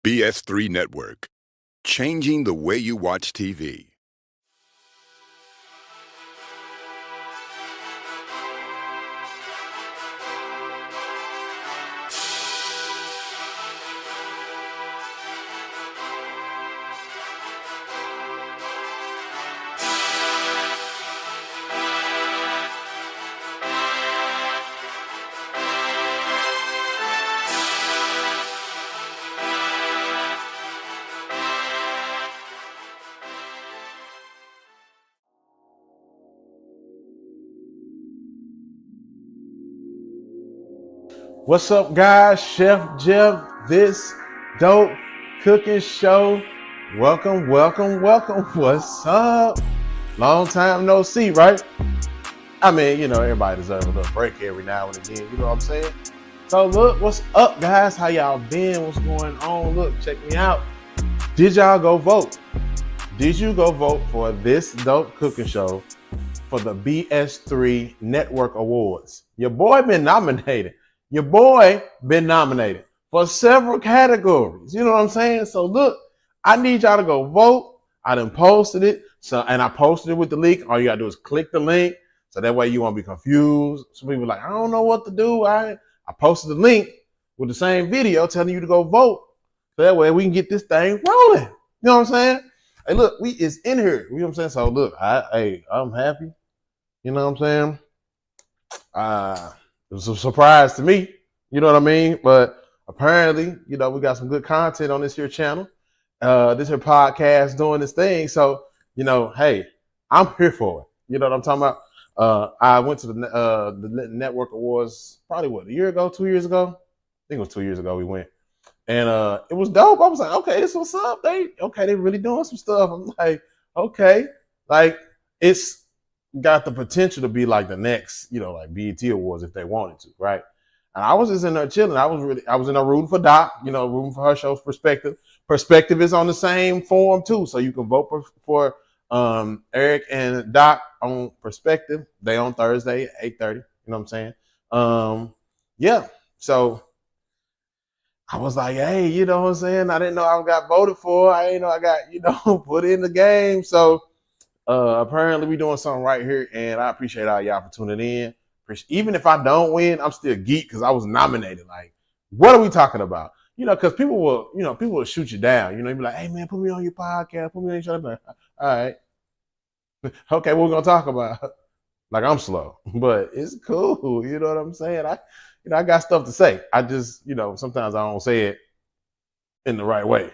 BS3 Network, changing the way you watch TV. What's up, guys? Chef Jeff, this dope cooking show. Welcome. What's up? Long time no see, right? I mean, everybody deserves a little break every now and again. You know what I'm saying? So look, what's up, guys? How y'all been? What's going on? Look, check me out. Did y'all go vote? Did you go vote for this dope cooking show for the BS3 Network Awards? Your boy been nominated. For several categories. You know what I'm saying? So look, I need y'all to go vote. I done posted it. And I posted it with the link. All you gotta do is click the link. So that way you won't be confused. Some people are like, I don't know what to do. I posted the link with the same video telling you to go vote. So that way we can get this thing rolling. You know what I'm saying? Hey, look, we is in here. You know what I'm saying? So look, I'm happy. You know what I'm saying? It was a surprise to me, you know what I mean? But apparently, we got some good content on this here channel, this here podcast doing this thing. So, hey, I'm here for it. You know what I'm talking about? I went to the Network Awards probably, a year ago, 2 years ago? I think it was 2 years ago we went. And it was dope. I was like, okay, this what's up. They really doing some stuff. I'm like, okay. Like, it's got the potential to be like the next, like BET Awards if they wanted to, right? And I was just in there chilling. I was in there rooting for Doc, rooting for her show's Perspective. Perspective is on the same forum too, so you can vote for Eric and Doc on Perspective. They on Thursday at 8:30. You know what I'm saying? Yeah. So I was like, hey, you know what I'm saying? I didn't know I got voted for. I didn't know I got, put in the game. So apparently we doing something right here, and I appreciate all y'all for tuning in. Even if I don't win, I'm still geek because I was nominated. Like, what are we talking about? Because people will shoot you down. You'd be like, hey man, put me on your podcast, put me on your show. Like, all right, okay, what we gonna talk about? Like, I'm slow, but it's cool. You know what I'm saying? I got stuff to say. I just, sometimes I don't say it in the right way.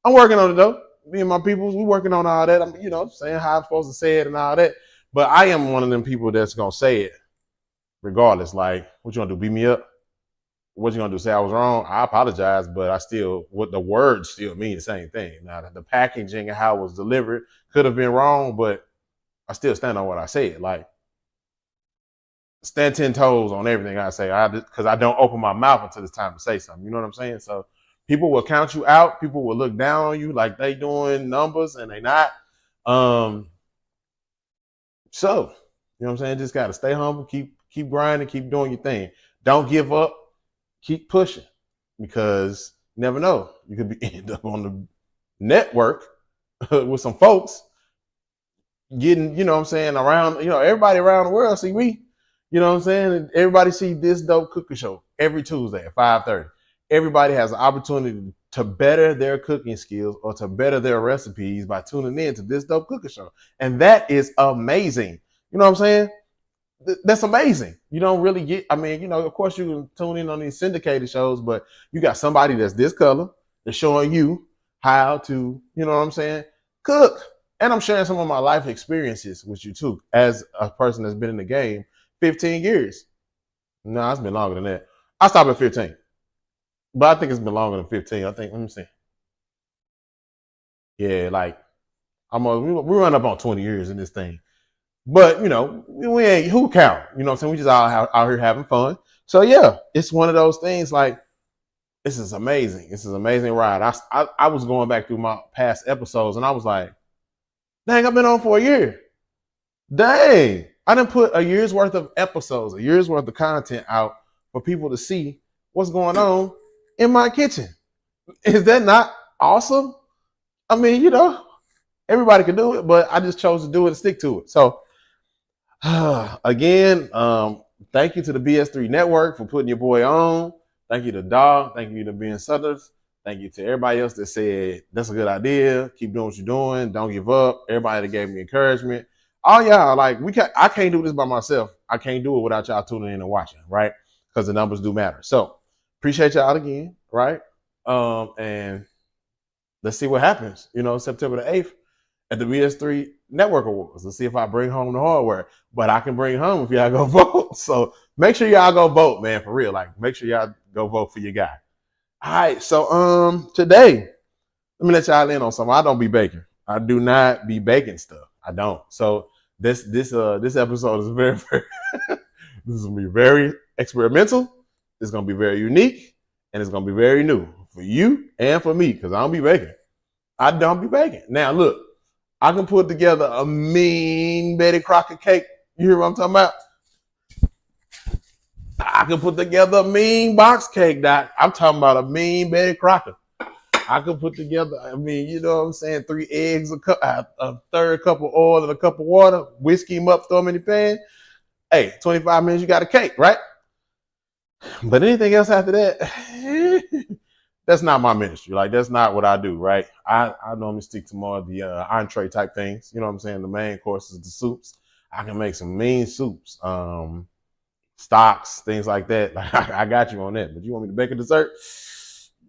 I'm working on it though. Me and my peoples, we working on all that. I'm, saying how I'm supposed to say it and all that. But I am one of them people that's gonna say it regardless. Like, what you gonna do? Beat me up? What you gonna do? Say I was wrong? I apologize, but what the words still mean the same thing. Now, the packaging and how it was delivered could have been wrong, but I still stand on what I said. Like, stand 10 toes on everything I say. Because I don't open my mouth until it's time to say something. You know what I'm saying? So people will count you out. People will look down on you like they doing numbers and they not. So, you know what I'm saying? Just got to stay humble, keep grinding, keep doing your thing. Don't give up. Keep pushing, because you never know. You could end up on the network with some folks getting, you know what I'm saying, around, everybody around the world see me. You know what I'm saying? Everybody see this dope cooking show every Tuesday at 5:30. Everybody has an opportunity to better their cooking skills or to better their recipes by tuning in to this dope cooking show. And that is amazing. You know what I'm saying? That's amazing. You don't really get, of course you can tune in on these syndicated shows, but you got somebody that's this color that's showing you how to, you know what I'm saying, cook. And I'm sharing some of my life experiences with you too, as a person that's been in the game 15 years. No, it's been longer than that. I stopped at 15. But I think it's been longer than 15. I think, let me see. Yeah, like, we run up on 20 years in this thing. But, we ain't, who count? You know what I'm saying? We just out here having fun. So, yeah, it's one of those things like, this is amazing. This is an amazing ride. I was going back through my past episodes, and I was like, dang, I've been on for a year. Dang. I done put a year's worth of episodes, a year's worth of content out for people to see what's going on in my kitchen. Is that not awesome? I mean, everybody can do it, but I just chose to do it and stick to it. So again, thank you to the BS3 Network for putting your boy on. Thank you to Dog. Thank you to Ben Sutters. Thank you to everybody else that said that's a good idea. Keep doing what you're doing. Don't give up. Everybody that gave me encouragement. All y'all, I can't do this by myself. I can't do it without y'all tuning in and watching, right? Because the numbers do matter. So appreciate y'all again, right? And let's see what happens. September the 8th at the BS3 Network Awards. Let's see if I bring home the hardware. But I can bring home if y'all go vote. So make sure y'all go vote, man, for real. Make sure y'all go vote for your guy. All right. So today, let me let y'all in on something. I don't be baking. I do not be baking stuff. I don't. So this episode is very, very this is gonna be very experimental. It's gonna be very unique, and it's gonna be very new for you and for me, because I don't be baking. I don't be baking. Now look, I can put together a mean Betty Crocker cake. You hear what I'm talking about? I can put together a mean box cake, Doc. I'm talking about a mean Betty Crocker. I can put together, you know what I'm saying, 3 eggs, a third cup of oil and a cup of water, whisk him up, throw him in the pan. Hey, 25 minutes, you got a cake, right? But anything else after that, that's not my ministry. That's not what I do, right? I normally stick to more of the entree type things. You know what I'm saying? The main courses, the soups. I can make some mean soups, stocks, things like that. I got you on that. But you want me to bake a dessert?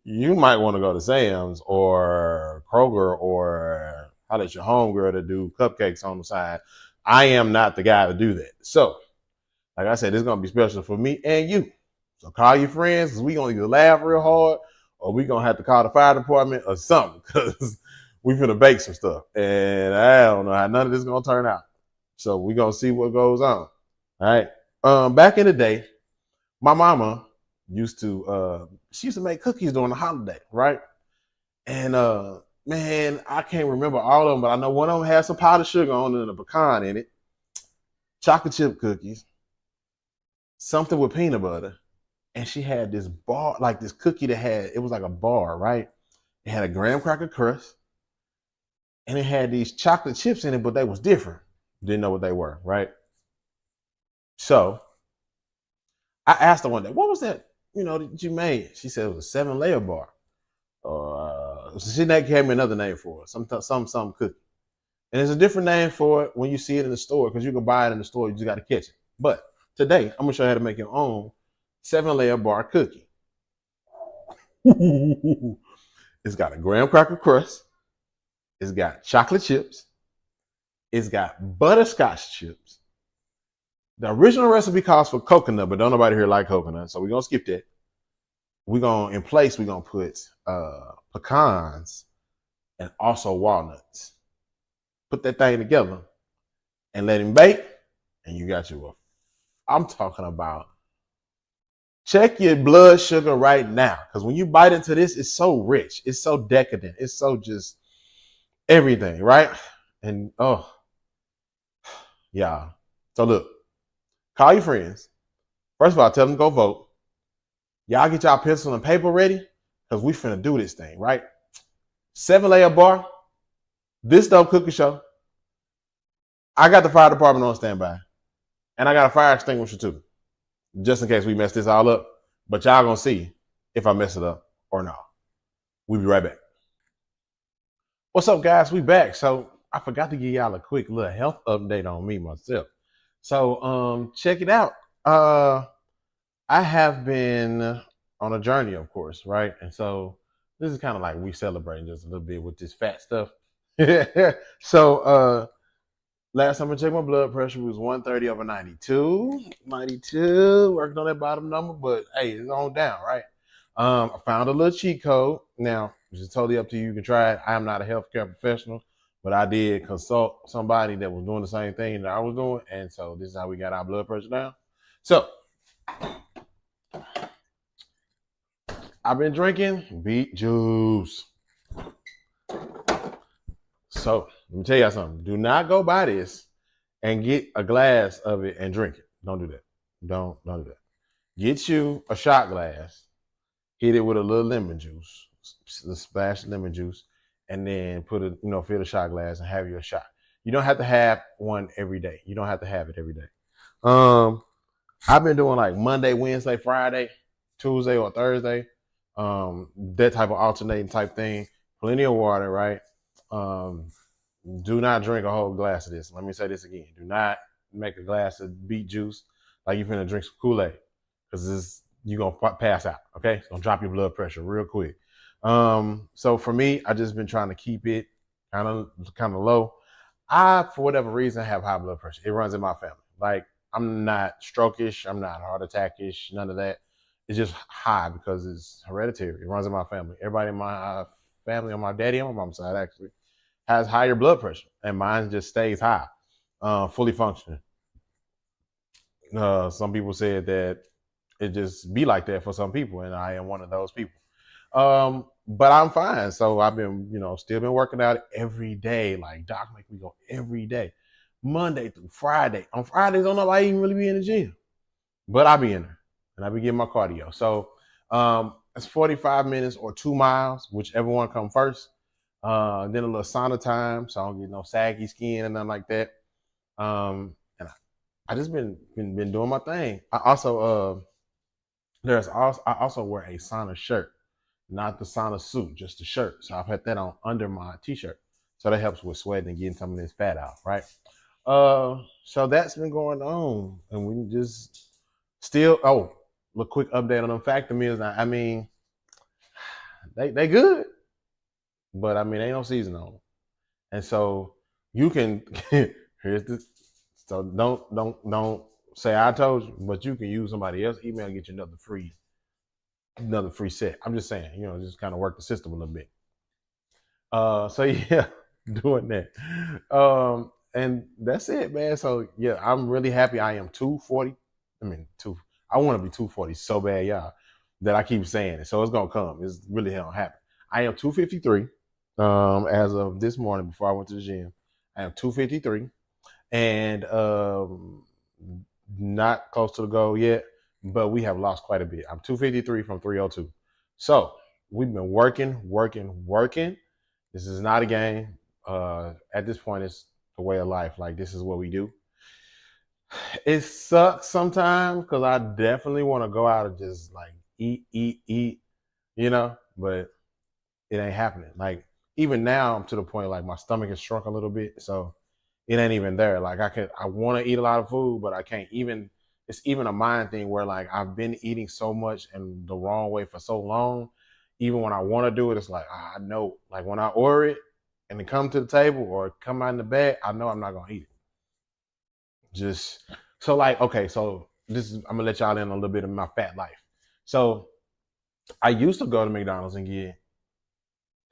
You might want to go to Sam's or Kroger or holler at your homegirl to do cupcakes on the side. I am not the guy to do that. So, like I said, it's going to be special for me and you. So call your friends, because we're going to either laugh real hard or we're going to have to call the fire department or something, because we're going to bake some stuff. And I don't know how none of this is going to turn out. So we're going to see what goes on. All right. Back in the day, my mama used to make cookies during the holiday, right? And man, I can't remember all of them, but I know one of them had some powdered sugar on it and a pecan in it, chocolate chip cookies, something with peanut butter. And she had this bar, this cookie it was like a bar, right? It had a graham cracker crust, and it had these chocolate chips in it, but they was different. Didn't know what they were, right? So I asked her one day, what was that, that you made? She said it was a 7-layer bar. She gave me another name for it, some cookie. And there's a different name for it when you see it in the store, because you can buy it in the store, you just got to catch it. But today, I'm going to show you how to make your own 7-layer bar cookie. It's got a graham cracker crust. It's got chocolate chips. It's got butterscotch chips. The original recipe calls for coconut, but don't nobody here like coconut, so we're going to skip that. We're going to put pecans and also walnuts. Put that thing together and let him bake, and you got I'm talking about, check your blood sugar right now, because when you bite into this, it's so rich. It's so decadent. It's so just everything, right? And yeah. So look, call your friends. First of all, tell them to go vote. Y'all get y'all pencil and paper ready, because we finna do this thing, right? 7-layer bar. This dope cookie show. I got the fire department on standby, and I got a fire extinguisher too, just in case we mess this all up. But y'all gonna see if I mess it up or not. We'll be right back. What's up, guys? We back. So I forgot to give y'all a quick little health update on me myself. So check it out. I have been on a journey, of course, right? And so this is kind of like we celebrating just a little bit with this fat stuff. So last time I checked, my blood pressure was 130/92. 92, working on that bottom number, but hey, it's on down, right? I found a little cheat code. Now, it's just totally up to you. You can try it. I am not a healthcare professional, but I did consult somebody that was doing the same thing that I was doing. And so this is how we got our blood pressure down. So I've been drinking beet juice. So let me tell y'all something. Do not go buy this and get a glass of it and drink it. Don't do that. Don't do that. Get you a shot glass. Hit it with a little lemon juice. splash lemon juice, and then put it, fill the shot glass and have your shot. You don't have to have one every day. You don't have to have it every day. I've been doing like Monday, Wednesday, Friday, Tuesday or Thursday. That type of alternating type thing. Plenty of water, right? Do not drink a whole glass of this. Let me say this again. Do not make a glass of beet juice like you're finna drink some Kool-Aid, because you're gonna pass out. Okay, it's gonna drop your blood pressure real quick. So for me, I just been trying to keep it kind of low. I, for whatever reason, have high blood pressure. It runs in my family. Like, I'm not stroke-ish, I'm not heart attack-ish, none of that. It's just high because it's hereditary. It runs in my family. Everybody in my family on my daddy and my mom's side actually has higher blood pressure, and mine just stays high, fully functioning. Some people said that it just be like that for some people, and I am one of those people. But I'm fine. So I've been, still been working out every day. Like, doc make me go every day, Monday through Friday. On Fridays, I don't know if I even really be in the gym, but I be in there and I be getting my cardio. So it's 45 minutes or 2 miles, whichever one come first. Then a little sauna time, so I don't get no saggy skin and nothing like that. And I just been doing my thing. I also I also wear a sauna shirt, not the sauna suit, just the shirt. So I put that on under my t-shirt, so that helps with sweating and getting some of this fat out, right? So that's been going on, and we just still. Oh, a quick update on them Factor meals. I mean, they good, but I mean, ain't no season on them, and so you can. Here's the. So don't say I told you, but you can use somebody else's email and get you another free set. I'm just saying, just kind of work the system a little bit. So yeah, doing that. And that's it, man. So yeah, I'm really happy. I am 240. I want to be 240 so bad, y'all, that I keep saying it. So it's gonna come. It's really gonna happen. I am 253. As of this morning before I went to the gym, I am 253, and not close to the goal yet, but we have lost quite a bit. I'm 253 from 302. So we've been working. This is not a game. At this point, it's the way of life. Like, this is what we do. It sucks sometimes because I definitely want to go out and just like eat, but it ain't happening. Like, even now, I'm to the point like my stomach has shrunk a little bit, so it ain't even there. Like, I want to eat a lot of food, but I can't even. It's even a mind thing where like I've been eating so much and the wrong way for so long. Even when I want to do it, it's like I know. Like, when I order it and it come to the table or come out in the bag, I know I'm not gonna eat it. Just so like, okay, so I'm gonna let y'all in a little bit of my fat life. So I used to go to McDonald's and get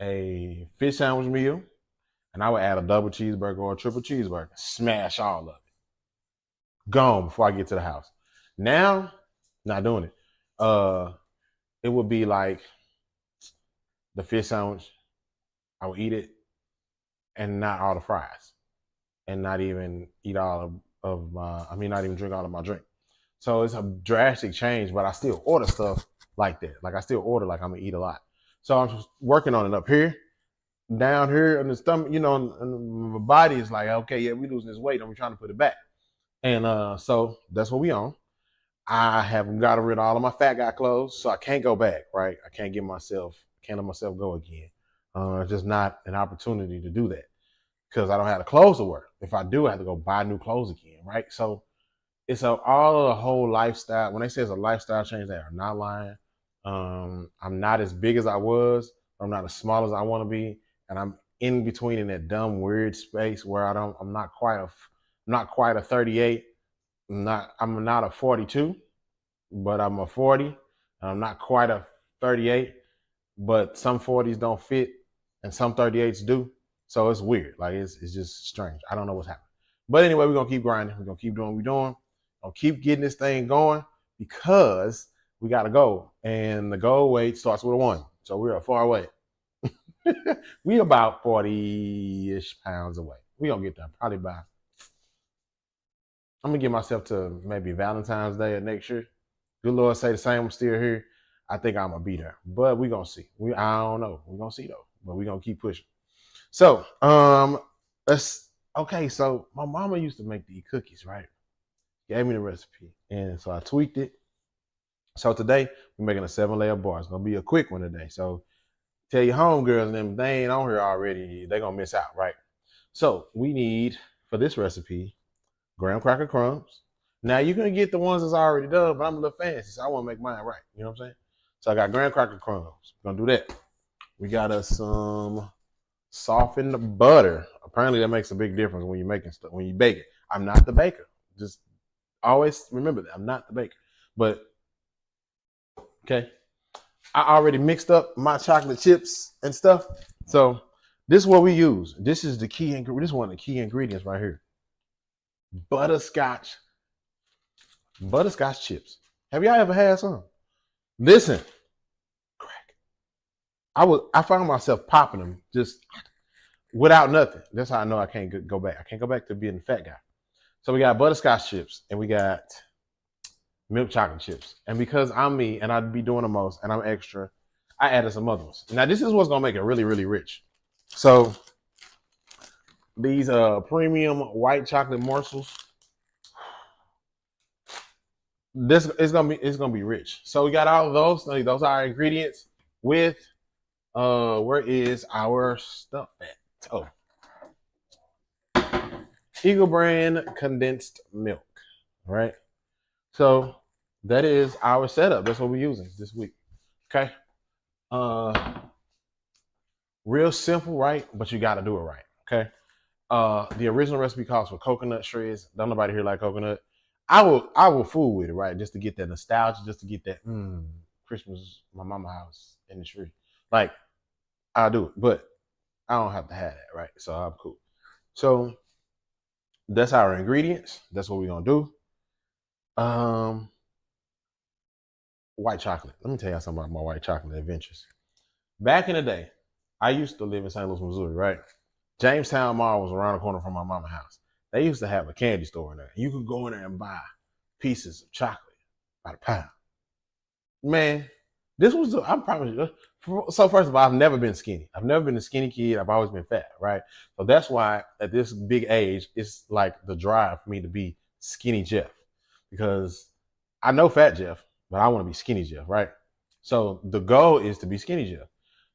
a fish sandwich meal, and I would add a double cheeseburger or a triple cheeseburger, smash all of it, gone before I get to the house. Now, not doing it. It would be like the fish sandwich. I would eat it and not all the fries, and not even eat all of my. Not even drink all of my drink. So it's a drastic change, but I still order stuff like that. Like, I still order like I'm gonna eat a lot. So I'm just working on it up here. Down here in the stomach, and my body is like, okay, yeah, we losing this weight and we're trying to put it back. And so that's what we on. I have got rid of all of my fat guy clothes, so I can't go back, right? I can't let myself go again. It's just not an opportunity to do that because I don't have the clothes to wear. If I do, I have to go buy new clothes again, right? So it's all of the whole lifestyle. When they say it's a lifestyle change, they are not lying. I'm not as big as I was. I'm not as small as I want to be, and I'm in between in that dumb weird space where I'm not quite a 38. I'm not a 42, but I'm a 40. And I'm not quite a 38, but some 40s don't fit and some 38s do. So it's weird. Like, it's just strange. I don't know what's happening. But anyway, we're gonna keep grinding. We're gonna keep doing what we're doing. I'll keep getting this thing going because we got to go. And the goal weight starts with a 1. So we're far away. We about 40-ish pounds away. We gonna get there probably by. I'm gonna give myself to maybe Valentine's Day of next year. Good Lord say the same. I'm still here. I think I'm gonna be there, but we gonna see. I don't know. We gonna see though, but we gonna keep pushing. So let's okay. So my mama used to make these cookies, right? Gave me the recipe, and so I tweaked it. So today we're making a 7-layer bar. It's gonna be a quick one today. So tell your homegirls and them they ain't on here already, they're gonna miss out, right? So we need for this recipe graham cracker crumbs. Now you're gonna get the ones that's already done, but I'm a little fancy, so I want to make mine right. You know what I'm saying? So I got graham cracker crumbs. We're gonna do that. We got us some softened butter. Apparently that makes a big difference when you're making stuff, when you bake it. I'm not the baker. Just always remember that. I'm not the baker. But okay. I already mixed up my chocolate chips and stuff. So this is what we use. This is the key ingredient. This is one of the key ingredients right here. Butterscotch chips. Have y'all ever had some? Listen, crack. I found myself popping them just without nothing. That's how I know I can't go back. I can't go back to being the fat guy. So we got butterscotch chips and we got milk chocolate chips. And because I'm me and I'd be doing the most and I'm extra, I added some other ones. Now this is what's gonna make it really, really rich. So these premium white chocolate morsels, this is gonna be rich. So we got all of those. Those are our ingredients with where is our stuff at? Oh. Eagle brand condensed milk. Right? So that is our setup. That's what we're using this week. Okay. Real simple, right? But you gotta do it right. Okay. The original recipe calls for coconut shreds. Don't nobody here like coconut. I will fool with it, right? Just to get that nostalgia, just to get that Christmas, my mama house in the tree. Like, I'll do it, but I don't have to have that, right? So I'm cool. So that's our ingredients. That's what we're gonna do. White chocolate. Let me tell you something about my white chocolate adventures. Back in the day, I used to live in St. Louis, Missouri, right? Jamestown Mall was around the corner from my mama's house. They used to have a candy store in there. You could go in there and buy pieces of chocolate by the pound. Man, this was, I'm probably, so first of all, I've never been skinny. I've never been a skinny kid. I've always been fat, right? So that's why at this big age, it's like the drive for me to be skinny Jeff. Because I know fat Jeff, but I want to be skinny Jeff, right? So the goal is to be skinny Jeff.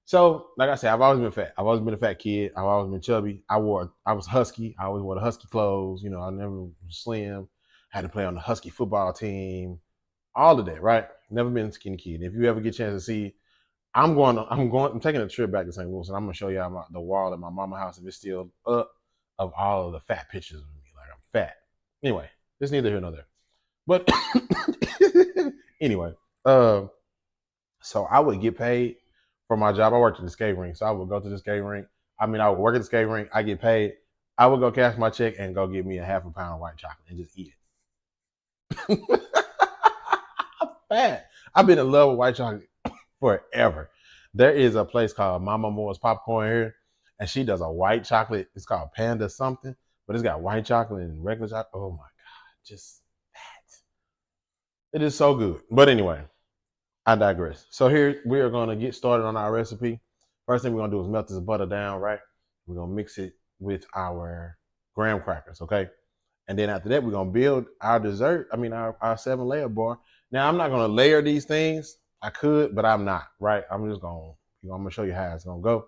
So, like I said, I've always been fat. I've always been a fat kid. I've always been chubby. I was husky. I always wore the husky clothes. You know, I never was slim. I had to play on the husky football team. All of that, right? Never been a skinny kid. If you ever get a chance to see, I'm taking a trip back to St. Louis, and I'm gonna show y'all the wall at my mama's house if it's still up of all of the fat pictures of me. Like I'm fat. Anyway, it's neither here nor there. But anyway, so I would get paid for my job. I worked at the skate rink, so I would go to the skate rink. I would work at the skate rink. I get paid. I would go cash my check and go get me a half a pound of white chocolate and just eat it. I'm fat. I've been in love with white chocolate forever. There is a place called Mama Moore's Popcorn here, and she does a white chocolate. It's called Panda something, but it's got white chocolate and regular chocolate. Oh my God, just that. It is so good. But anyway, I digress. So here we are going to get started on our recipe. First thing we're going to do is melt this butter down, right? We're going to mix it with our graham crackers, okay? And then after that, we're going to build our dessert. Our 7-layer bar. Now, I'm not going to layer these things. I could, but I'm not, right? I'm just going to, I'm going to show you how it's going to go.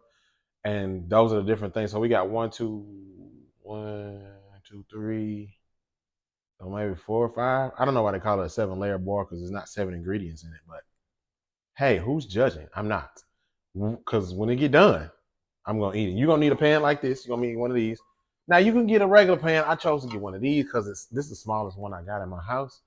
And those are the different things. So we got 1, 2, 3, so maybe 4 or 5. I don't know why they call it a 7-layer bar because there's not 7 ingredients in it, but hey, who's judging? I'm not. Because when it get done, I'm going to eat it. You're going to need a pan like this. You're going to need one of these. Now, you can get a regular pan. I chose to get one of these because this is the smallest one I got in my house.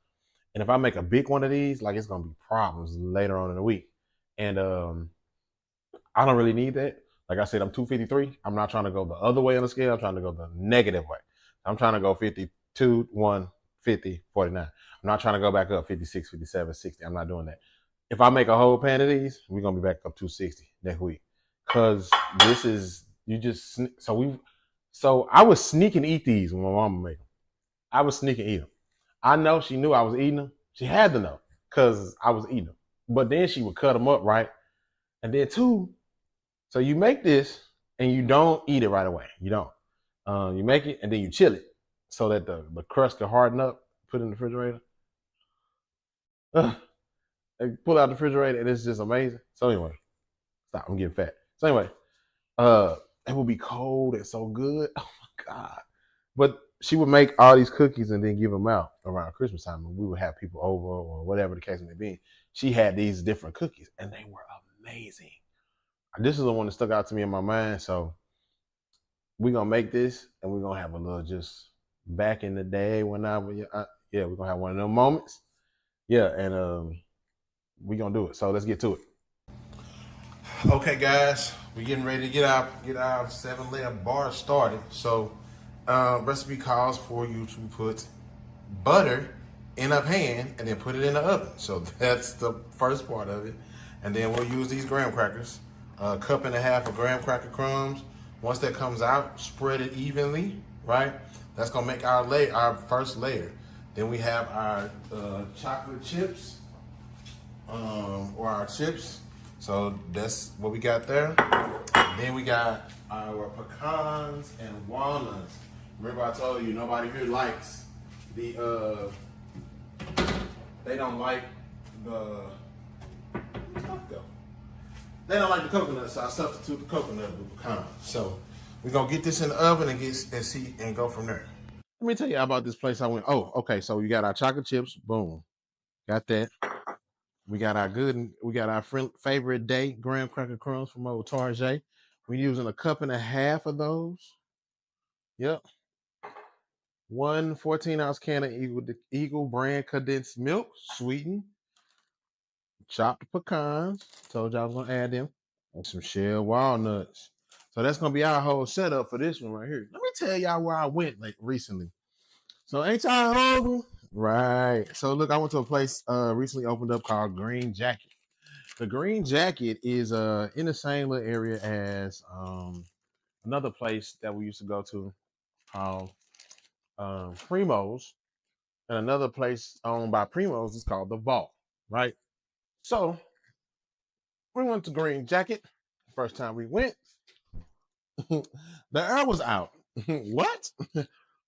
And if I make a big one of these, like it's going to be problems later on in the week. And I don't really need that. Like I said, I'm 253. I'm not trying to go the other way on the scale. I'm trying to go the negative way. I'm trying to go 52, 1, 50, 49. I'm not trying to go back up 56, 57, 60. I'm not doing that. If I make a whole pan of these, we're going to be back up 260 next week. Because this is, so I was sneaking eat these when my mama made them. I was sneaking eat them. I know she knew I was eating them. She had to know because I was eating them. But then she would cut them up, right? And then two, so you make this and you don't eat it right away. You don't. You make it and then you chill it so that the crust can harden up. Put it in the refrigerator. And pull out the refrigerator and it's just amazing. So anyway, stop. I'm getting fat. So anyway, it would be cold and so good. Oh my god! But she would make all these cookies and then give them out around Christmas time, and we would have people over or whatever the case may be. She had these different cookies, and they were amazing. This is the one that stuck out to me in my mind. So we're gonna make this, and we're gonna have a little just back in the day when yeah, we're gonna have one of them moments. Yeah, and we're gonna do it. So let's get to it. Okay, guys, we're getting ready to get our 7-layer bar started. So, recipe calls for you to put butter in a pan and then put it in the oven. So that's the first part of it. And then we'll use these graham crackers, a cup and a half of graham cracker crumbs. Once that comes out, spread it evenly, right? That's gonna make our first layer. Then we have our chocolate chips, or our chips. So that's what we got there. Then we got our pecans and walnuts. Remember I told you nobody here likes the they don't like the stuff go. They don't like the coconut, so I substitute the coconut with pecan. So we're gonna get this in the oven and go from there. Let me tell you about this place I went. Oh, okay. So we got our chocolate chips, boom. Got that. We got our favorite day graham cracker crumbs from old Tarjay. We're using a cup and a half of those. Yep. One 14-ounce can of Eagle brand condensed milk, sweetened, chopped pecans. Told you I was gonna add them, and some shelled walnuts. So that's gonna be our whole setup for this one right here. Let me tell y'all where I went like recently. So ain't y'all hungry? Right. So look, I went to a place recently opened up called Green Jacket. The Green Jacket is in the same little area as another place that we used to go to called Primo's, and another place owned by Primo's is called the Vault. Right. So we went to Green Jacket. First time we went, the air was out. What?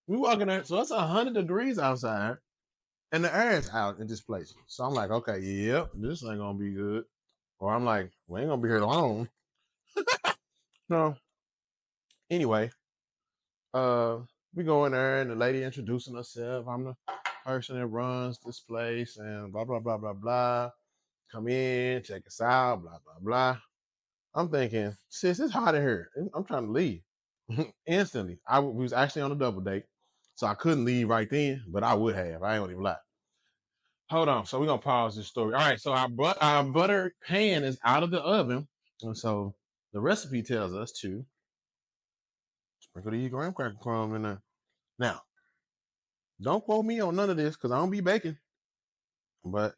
We walking there, so it's 100 degrees outside, and the air is out in this place. So I'm like, okay, yep, this ain't gonna be good. Or I'm like, we ain't gonna be here long. No. Anyway, uh, we go in there, and the lady introducing herself. I'm the person that runs this place, and blah blah blah blah blah. Come in, check us out, blah blah blah. I'm thinking, sis, it's hot in here. I'm trying to leave instantly. We was actually on a double date, so I couldn't leave right then, but I would have. I ain't gonna even lie. Hold on. So we're gonna pause this story. All right. So our butter pan is out of the oven, and so the recipe tells us to sprinkle these graham cracker crumbs in there. Now, don't quote me on none of this because I don't be baking. But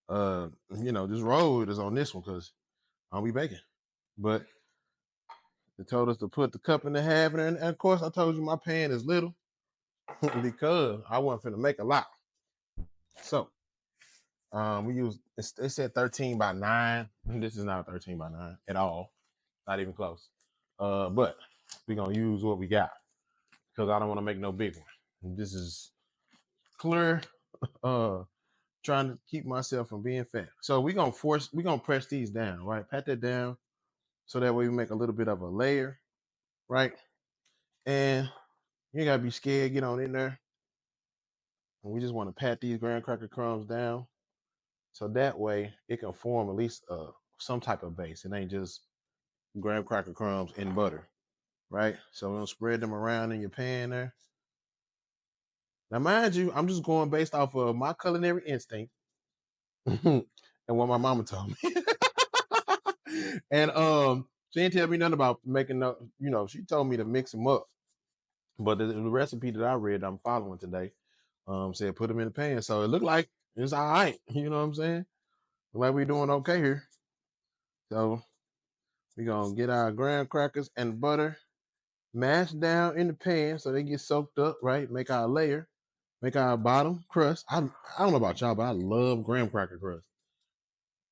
this road is on this one because I don't be baking. But they told us to put the cup and a half in there, and of course I told you my pan is little because I wasn't finna make a lot. So we use it said 13 by 9. This is not 13 by 9 at all. Not even close. But we're gonna use what we got because I don't want to make no big one. This is clear. Trying to keep myself from being fat. So we're gonna press these down, right? Pat that down so that way we make a little bit of a layer, right? And you gotta be scared, get on in there. And we just want to pat these graham cracker crumbs down so that way it can form at least some type of base. It ain't just graham cracker crumbs in butter, right? So we're gonna spread them around in your pan there. Now, mind you, I'm just going based off of my culinary instinct and what my mama told me. And she didn't tell me nothing about making she told me to mix them up. But the recipe that I read I'm following today said put them in the pan. So it looked like it's all right. You know what I'm saying? Look like we're doing okay here. So we're gonna get our graham crackers and butter mashed down in the pan so they get soaked up, right? Make our layer, make our bottom crust. I don't know about y'all, but I love graham cracker crust.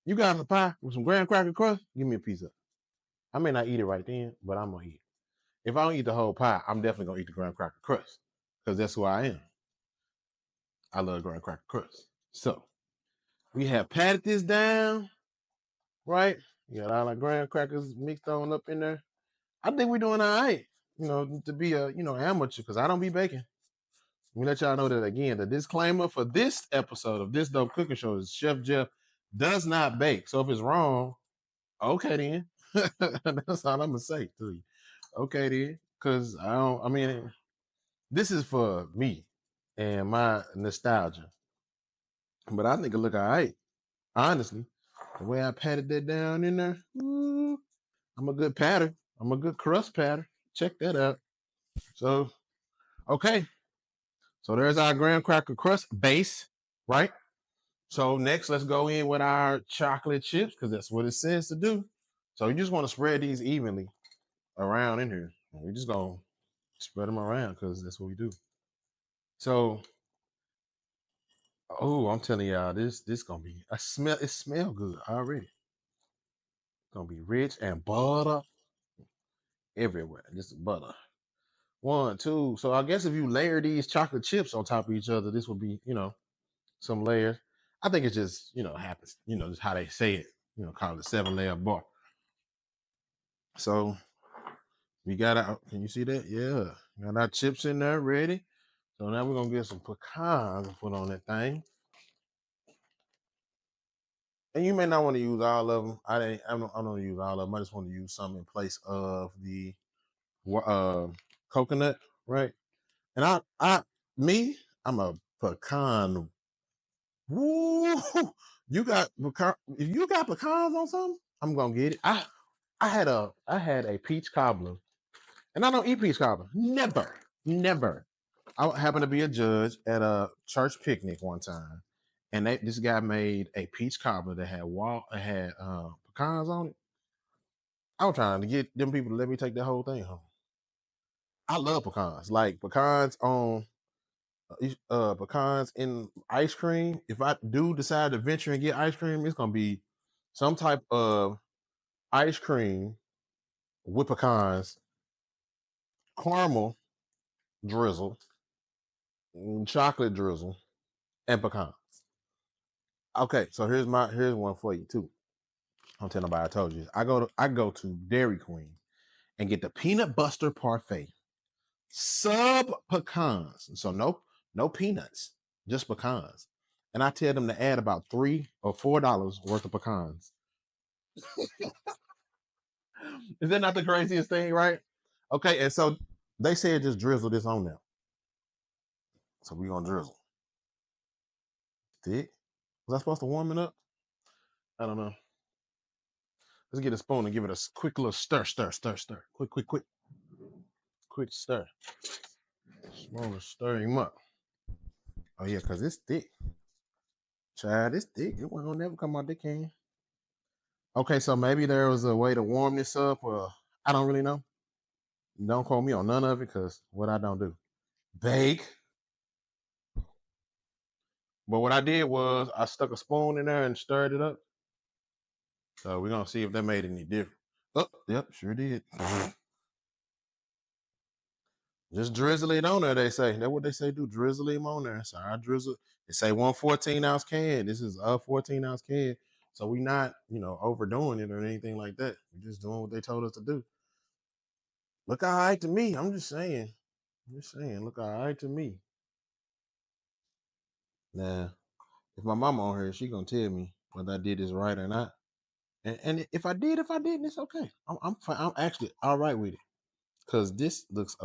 You got a pie with some graham cracker crust? Give me a piece of it. I may not eat it right then, but I'm gonna eat it. If I don't eat the whole pie, I'm definitely gonna eat the graham cracker crust because that's who I am. I love graham cracker crust. So we have patted this down, right? You got all our graham crackers mixed on up in there. I think we're doing all right, to be a amateur because I don't be baking. Let me let y'all know that again. The disclaimer for this episode of this dope cooking show is Chef Jeff does not bake. So if it's wrong, okay then. That's all I'm gonna say to you. Okay then, because I don't. I mean, this is for me and my nostalgia. But I think it look all right. Honestly, the way I patted that down in there, I'm a good patter. I'm a good crust patter. Check that out. So, okay. So there's our graham cracker crust base, right? So next, let's go in with our chocolate chips because that's what it says to do. So you just want to spread these evenly around in here. We're just gonna spread them around because that's what we do. So, oh, I'm telling y'all, this gonna be it smell good already. It's gonna be rich and butter everywhere. Just butter. 1, 2. So I guess if you layer these chocolate chips on top of each other, this would be, some layers. I think it just, happens, just how they say it, call it a 7-layer bar. So we got our, can you see that? Yeah. Got our chips in there ready. So now we're gonna get some pecans and put on that thing. And you may not want to use all of them. I don't use all of them. I just want to use some in place of the coconut, right? And I'm a pecan. Woo! You got pecan. If you got pecans on something, I'm gonna get it. I had a peach cobbler, and I don't eat peach cobbler. Never. I happened to be a judge at a church picnic one time, and this guy made a peach cobbler that had pecans on it. I was trying to get them people to let me take the whole thing home. I love pecans, like pecans in ice cream. If I do decide to venture and get ice cream, it's gonna be some type of ice cream with pecans, caramel drizzle, chocolate drizzle, and pecan. Okay, so here's one for you too. Don't tell nobody I told you. I go to Dairy Queen and get the peanut butter parfait, sub pecans. So no peanuts, just pecans. And I tell them to add about $3 or $4 worth of pecans. Is that not the craziest thing, right? Okay, and so they said just drizzle this on there. So we're gonna drizzle. Thick. Was I supposed to warm it up? I don't know. Let's get a spoon and give it a quick little stir. Quick stir. Spoon stir him up. Oh yeah, cause it's thick. Child, it's thick. It wasn't gonna never come out the can. Okay, so maybe there was a way to warm this up, or I don't really know. Don't quote me on none of it, because what I don't do. Bake. But what I did was I stuck a spoon in there and stirred it up. So we're gonna see if that made any difference. Oh, yep, sure did. Just drizzle it on there, they say. That's what they say do. Drizzle him on there. So I drizzle. They say 1 14-ounce can. This is a 14-ounce can. So we not, overdoing it or anything like that. We're just doing what they told us to do. Look all right to me. I'm just saying. Look all right to me. Now, if my mama on here, she gonna tell me whether I did this right or not. And if I didn't, it's okay. I'm fine. I'm actually all right with it. Cause this looks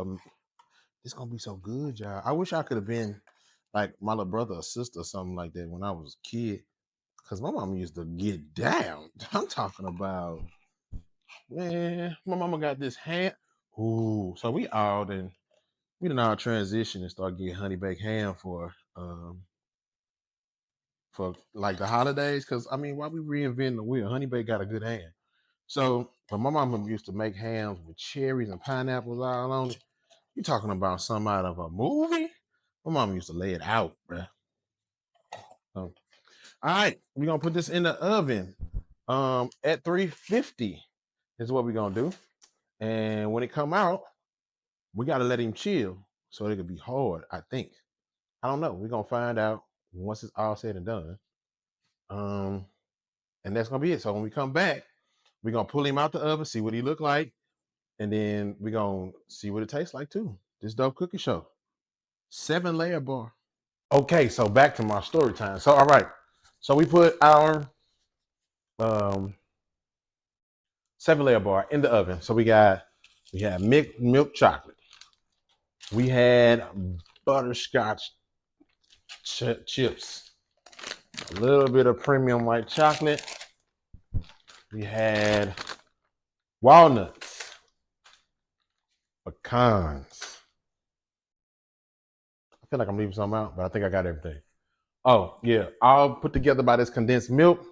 it's gonna be so good, y'all. I wish I could have been like my little brother or sister or something like that when I was a kid. Cause my mama used to get down. I'm talking about, man, my mama got this ham. Ooh, so we didn't all transition and start getting honey baked ham for like the holidays. Cause I mean, why we reinventing the wheel? Honey baked got a good ham. So but my mama used to make hams with cherries and pineapples all on it. You talking about something out of a movie? My mama used to lay it out, bruh. So, all right, we're gonna put this in the oven At 350 is what we're gonna do. And when it come out, we gotta let him chill so it could be hard, I think. I don't know. We're gonna find out once it's all said and done. Um, and that's gonna be it. So when we come back, we're gonna pull him out the oven, see what he look like, and then we're gonna see what it tastes like too. This dope cookie show. 7-layer bar. Okay, so back to my story time. So all right. So we put our um 7-layer bar in the oven. So we had milk chocolate. We had butterscotch chips, a little bit of premium white chocolate. We had walnuts, pecans. I feel like I'm leaving something out, but I think I got everything. Oh, yeah. All put together by this condensed milk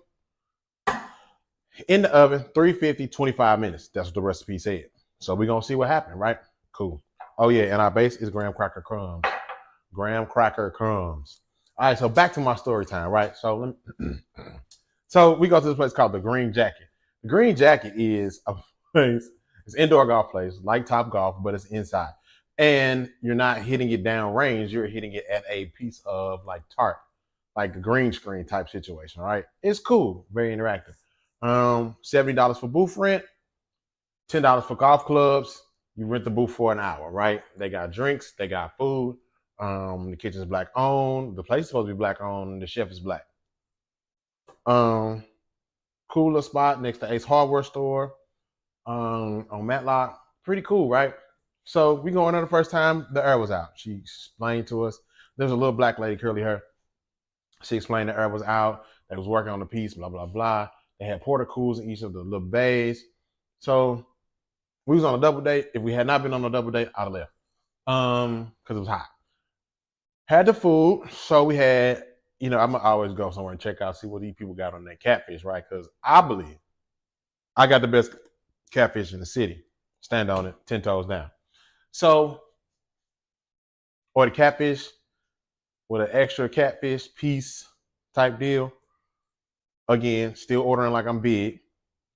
in the oven, 350, 25 minutes. That's what the recipe said. So we're going to see what happened, right? Cool. Oh, yeah. And our base is graham cracker crumbs. Graham cracker crumbs. All right. So back to my story time, right? So so we go to this place called the Green Jacket. The Green Jacket is a place, it's an indoor golf place, like Top Golf, but it's inside. And you're not hitting it down range, you're hitting it at a piece of like tarp, like a green screen type situation, right? It's cool, very interactive. $70 for booth rent, $10 for golf clubs. You rent the booth for an hour, right? They got drinks, they got food. The kitchen's black owned. The place is supposed to be black owned. The chef is black. Cooler spot next to Ace Hardware store on Matlock. Pretty cool, right? So we go in there the first time, the air was out. She explained to us. There's a little black lady, curly hair. She explained the air was out. They was working on the piece, blah, blah, blah. They had porta cools in each of the little bays. So we was on a double date. If we had not been on a double date, I'd have left. Because it was hot. Had the food. So we had, I'm gonna always go somewhere and check out, see what these people got on their catfish, right? Because I believe I got the best catfish in the city. Stand on it, 10 toes down. So, or the catfish with an extra catfish piece type deal. Again, still ordering like I'm big,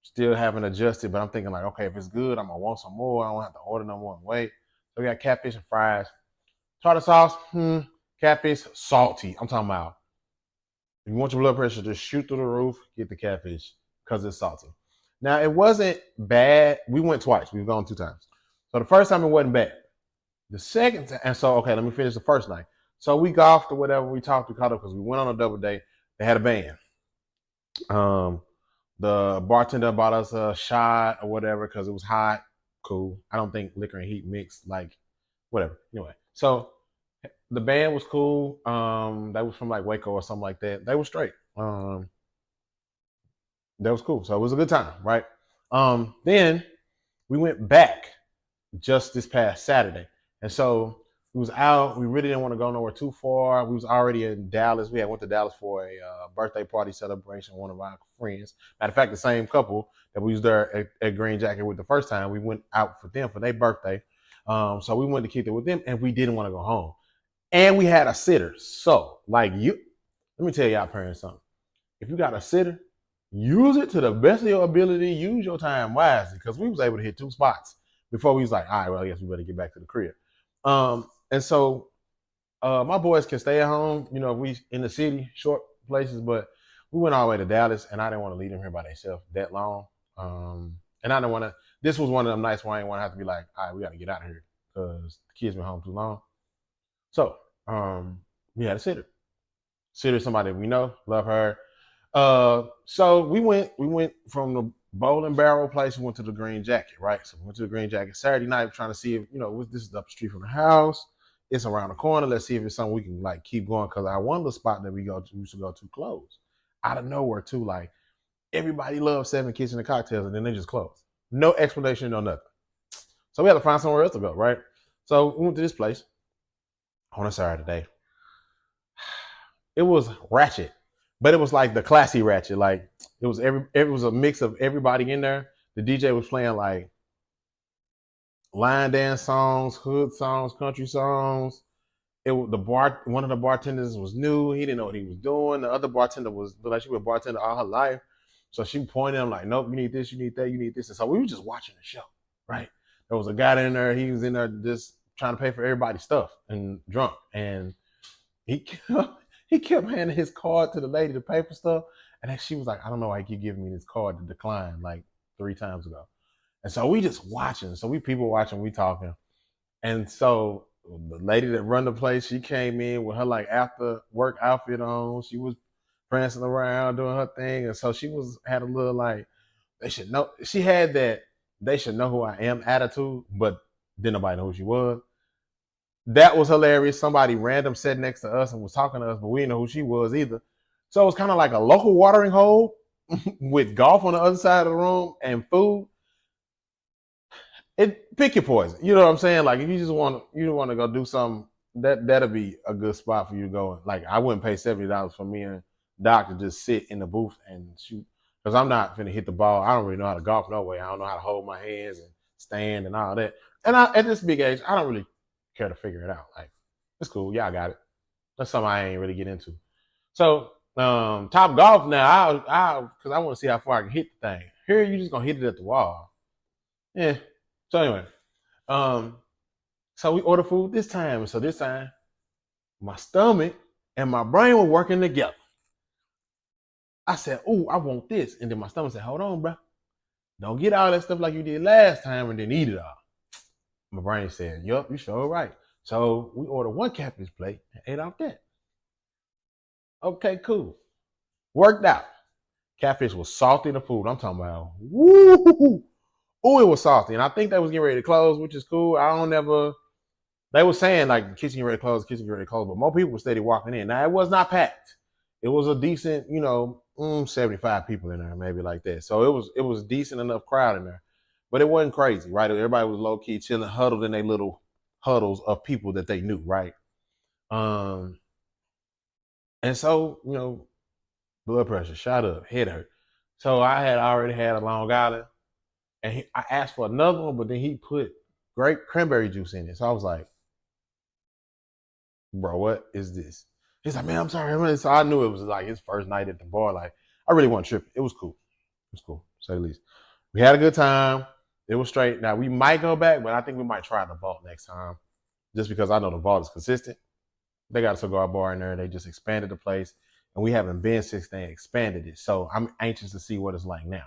still haven't adjusted, but I'm thinking like, okay, if it's good, I'm gonna want some more. I don't have to order no more and wait. So we got catfish and fries. Tartar sauce, catfish, salty. I'm talking about if you want your blood pressure to shoot through the roof, get the catfish because it's salty. Now, it wasn't bad. We went twice. We've gone 2 times. So the first time it wasn't bad. The second time, and so, okay, let me finish the first night. So we golfed or whatever. We talked, we caught up because we went on a double date. They had a band. The bartender bought us a shot or whatever because it was hot. Cool. I don't think liquor and heat mixed, like, whatever. Anyway, so the band was cool. They was from like Waco or something like that. They were straight. That was cool. So it was a good time, right? Then we went back just this past Saturday. And so we was out. We really didn't want to go nowhere too far. We was already in Dallas. We had went to Dallas for a birthday party celebration of one of our friends. Matter of fact, the same couple that we was there at Green Jacket with the first time, we went out for them for their birthday. So we wanted to keep it with them, and we didn't want to go home. And we had a sitter. So, like let me tell y'all parents something. If you got a sitter, use it to the best of your ability. Use your time wisely, because we was able to hit 2 spots before we was like, all right, well, I guess we better get back to the crib. And so my boys can stay at home, if we in the city, short places, but we went all the way to Dallas, and I didn't want to leave them here by themselves that long. And I didn't want to, this was one of them nights where I didn't want to have to be like, all right, we got to get out of here because the kids been home too long. So we had a sitter. Sitter, somebody we know, love her. So we went from the Bowling Barrel place, we went to the Green Jacket, right? So we went to the Green Jacket Saturday night, trying to see if, this is up the street from the house. It's around the corner. Let's see if it's something we can like keep going. Cause our one little spot that we used to go to closed. Out of nowhere too. Like everybody loves 7 Kitchen and Cocktails, and then they just closed. No explanation, no nothing. So we had to find somewhere else to go, right? So we went to this place on a Saturday. It was ratchet, but it was like the classy ratchet. Like it was a mix of everybody in there. The DJ was playing like line dance songs, hood songs, country songs. One of the bartenders was new. He didn't know what he was doing. The other bartender was like she was a bartender all her life. So she pointed at him like, nope, you need this, you need that, you need this. And so we were just watching the show, right? There was a guy in there, he was in there just trying to pay for everybody's stuff and drunk. And he he kept handing his card to the lady to pay for stuff. And then she was like, I don't know why you keep giving me this card to decline like 3 times ago. And so we just watching. So we people watching, we talking. And so the lady that run the place, she came in with her like after work outfit on. She was prancing around doing her thing. And so she had a little like, they should know. She had that they should know who I am attitude, but didn't nobody know who she was. That was hilarious. Somebody random sat next to us and was talking to us, but we didn't know who she was either. So it was kind of like a local watering hole with golf on the other side of the room and food. Pick your poison. You know what I'm saying? Like if you just want to go do something, that'll be a good spot for you to go. Like I wouldn't pay $70 for me and Doc to just sit in the booth and shoot. Because I'm not finna hit the ball. I don't really know how to golf no way. I don't know how to hold my hands and stand and all that. And at this big age, I don't really care to figure it out. Like, it's cool. Y'all got it. That's something I ain't really get into. So, Top Golf now, because I want to see how far I can hit the thing. Here, you just gonna hit it at the wall. Yeah. So anyway, so we order food this time. And so this time, my stomach and my brain were working together. I said, "Ooh, I want this," and then my stomach said, "Hold on, bro. Don't get all that stuff like you did last time and then eat it all." My brain said, "Yup, you sure right." So we ordered one catfish plate and ate off that. Okay, cool. Worked out. Catfish was salty in the food. I'm talking about, woo! Oh, it was salty. And I think they was getting ready to close, which is cool. They were saying like the kitchen ready to close, but more people were steady walking in. Now, it was not packed. It was a decent, 75 people in there, maybe like that. So it was decent enough crowd in there. But it wasn't crazy, right? Everybody was low key chilling, huddled in their little huddles of people that they knew, right? And so, blood pressure shot up, head hurt. So I had already had a Long Island, and I asked for another one, but then he put grape cranberry juice in it. So I was like, bro, what is this? He's like, man, I'm sorry. So I knew it was like his first night at the bar. Like, I really wasn't tripping. It was cool. It was cool, to say the least. We had a good time. It was straight. Now, we might go back, but I think we might try the vault next time just because I know the vault is consistent. They got a cigar bar in there. They just expanded the place, and we haven't been since they expanded it. So I'm anxious to see what it's like now.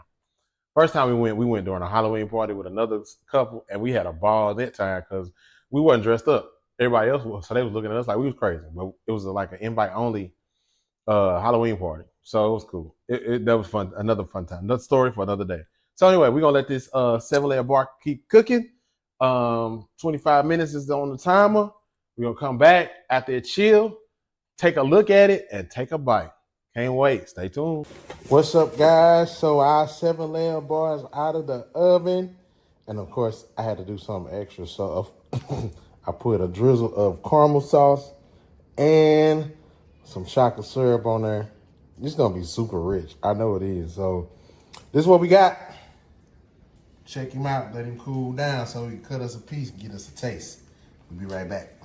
First time we went during a Halloween party with another couple, and we had a ball that time because we wasn't dressed up. Everybody else was, so they was looking at us like we was crazy. But it was like an invite-only Halloween party, so it was cool. That was fun. Another fun time. Another story for another day. So anyway, we're gonna let this 7-layer bar keep cooking. 25 minutes is on the timer. We're gonna come back after it chill, take a look at it, and take a bite. Can't wait. Stay tuned. What's up, guys? So our 7-layer bar is out of the oven, and of course, I had to do something extra. So I put a drizzle of caramel sauce and some chocolate syrup on there. This is gonna be super rich. I know it is. So this is what we got. Check him out. Let him cool down so he can cut us a piece and get us a taste. We'll be right back.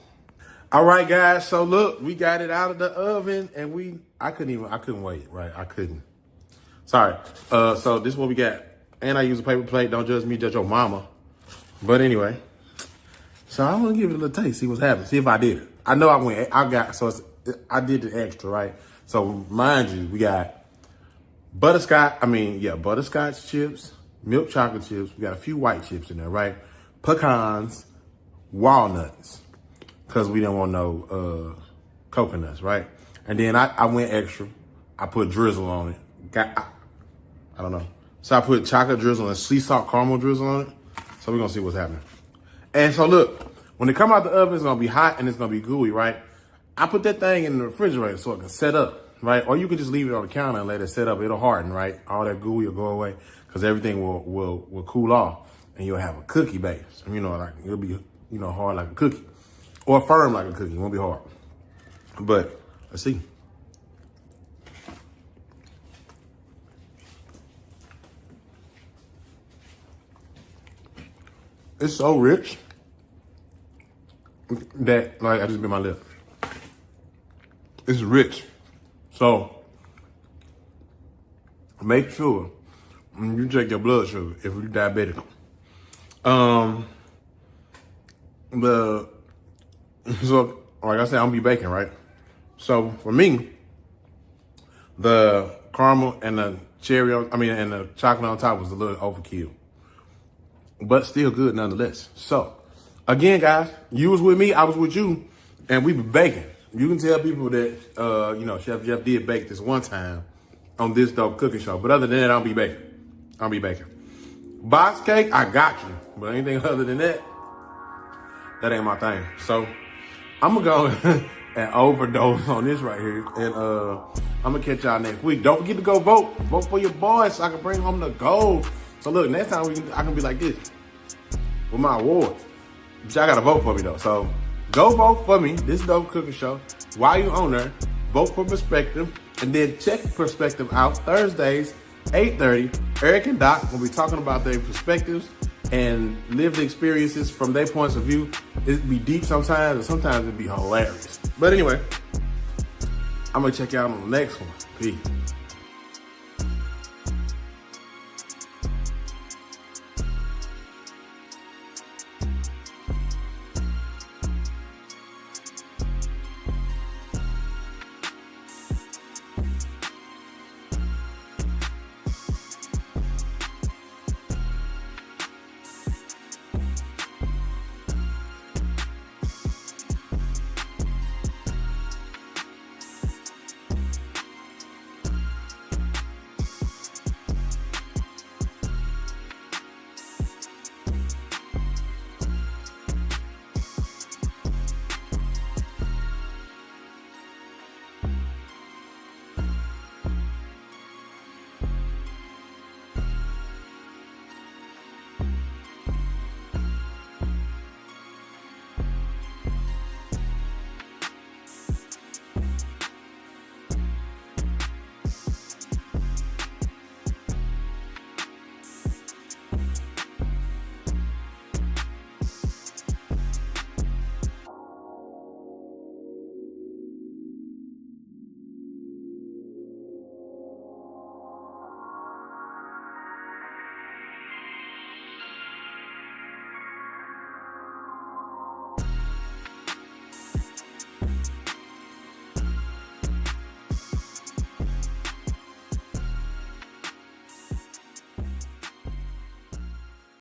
All right, guys. So look, we got it out of the oven, and I couldn't wait. Right, I couldn't. Sorry. So this is what we got, and I use a paper plate. Don't judge me, judge your mama. But anyway, so I want to give it a little taste, see what's happening, see if I did it. I know I did the extra, right? So mind you, we got butterscotch chips, milk chocolate chips. We got a few white chips in there, right? Pecans, walnuts, because we didn't want no coconuts, right? And then I went extra. I put drizzle on it. I don't know. So I put chocolate drizzle and sea salt caramel drizzle on it. So we're going to see what's happening. And so look, when it come out the oven, it's going to be hot and it's going to be gooey, right? I put that thing in the refrigerator so it can set up, right? Or you can just leave it on the counter and let it set up. It'll harden, right? All that gooey will go away because everything will cool off and you'll have a cookie base. Like it'll be, hard like a cookie or firm like a cookie. It won't be hard. But let's see. It's so rich that, like, I just bit my lip. It's rich. So, make sure you check your blood sugar if you're diabetic. The so like I said, I'm gonna be baking, right? So for me, the caramel and the cherry, and the chocolate on top was a little overkill, but still good nonetheless. So again, guys, you was with me, I was with you, and we be baking. You can tell people that Chef Jeff did bake this one time on this dope cooking show, but other than that, I'll be baking. Box cake, I got you, but anything other than that, that ain't my thing. So I'm gonna go and overdose on this right here, and I'm gonna catch y'all next week. Don't forget to go vote for your boys so I can bring home the gold. So look, next time I can be like this with my awards. But y'all gotta vote for me though. So go vote for me. This dope cooking show. While you on there, vote for Perspective, and then check Perspective out Thursdays, 8:30. Eric and Doc will be talking about their perspectives and lived experiences from their points of view. It'd be deep sometimes, and sometimes it'd be hilarious. But anyway, I'm gonna check you out on the next one. Peace.